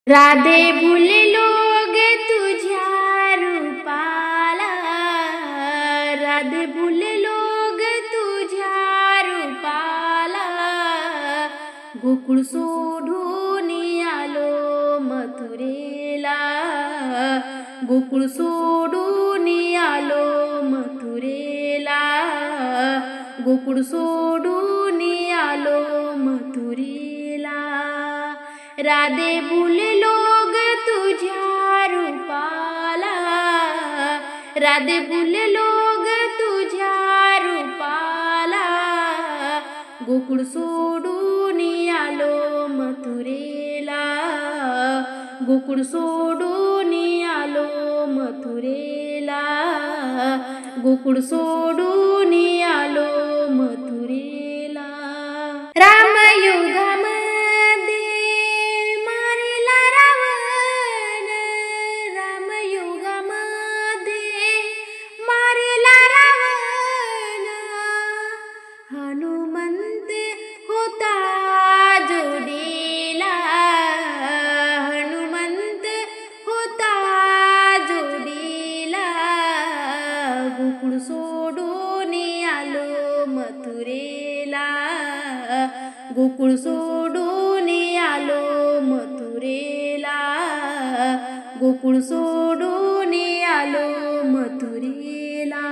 राधे भुललो गे तुझ्या रूपाला, राधे भुललो गे तुझ्या रूपाला, गोकुळ सोडून आलो मथुरेला, गोकुळ सोडून आलो मथुरेला, गोकुळ सोडून आलो मथुरेला. राधे भुललो ग तुझ्या रूपाला, राधे भुललो ग तुझ्या रूपाला, गोकुळ सोडून आलो मथुरेला, गोकुळ सोडून आलो मथुरेला, गोकुळ सोडून आलो मथुरेला. रामयुगामध्ये मारिला रावण, रामयुगामध्ये मारिला रावण, हनुमंत होता जोडीला, हनुमंत होता जोडीला, गोकुळ सोडून आलो मथुरेला, गोकुळ सोडून आलो मथुरेला, गोकुळ सोडून आलो मथुरेला.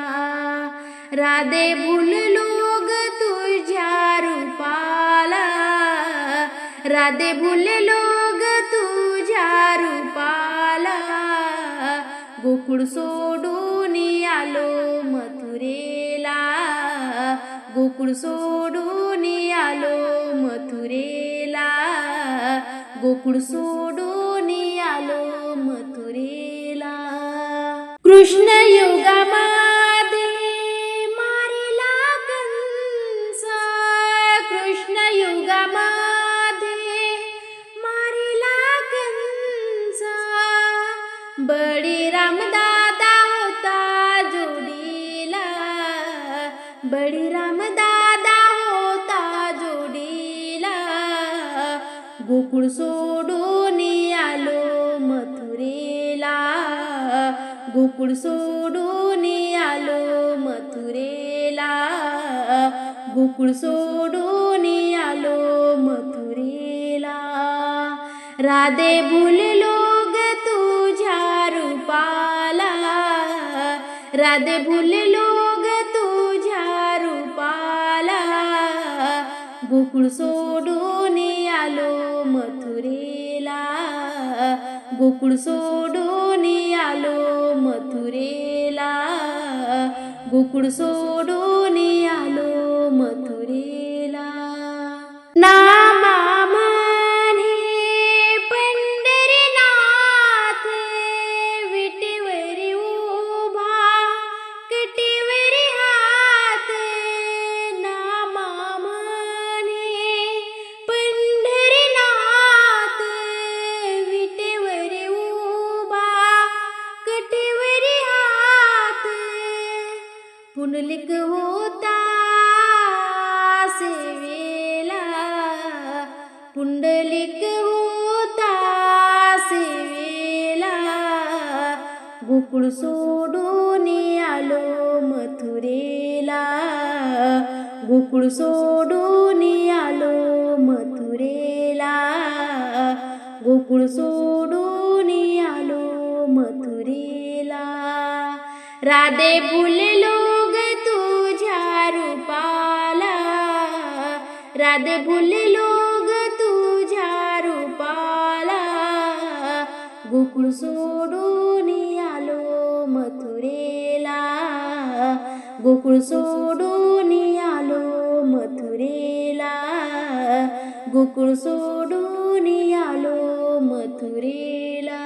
राधे भुललो ग तुझ्या रूपाला, राधे भुललो ग तुझ्या रूपाला, गोकुळ सोडून आलो मथुरेला, गोकुळ सोडून आलो मथुरेला, गोकुळ सोडून आलो मथुरेला. कृष्ण युगामध्ये मारिला कंस, कृष्ण युगामध्ये मारिला कंस, बळीराम दादा होता जोडीला, बळीराम दादा होता जोडीला, गोकुळ सोडून आलो मथुरेला, गोकुळ सोडून आलो मथुरेला, गोकुळ सोडून आलो मथुरेला. राधे भुललो ग तुझ्या रूपाला, राधे भुललो ग तुझ्या रूपाला, गोकुळ सोडून आलो मथुरेला, गोकुळ सोडून आलो मथुरेला, गोकुळ सोडून आलो मथुरेला. नामा म्हणे पंढरीनाथ, विटेवरी उभा कटीवरी हात, नामा म्हणे पंढरीनाथ, विटेवरी उभा कटीवरी हात, पुंडलिक होता सेवेला, पुंडलिक होता सेवेला, गोकुळ सोडून आलो मथुरेला, गोकुळ सोडून आलो मथुरेला, गोकुळ सोडून आलो मथुरेला. राधे भुललो ग तुझ्या रूपाला, राधे भुललो ग तुझ्या रूपाला, गोकुळ सोडून आलो मथुरेला, गोकुळ सोडून आलो मथुरेला, गोकुळ सोडून आलो मथुरेला.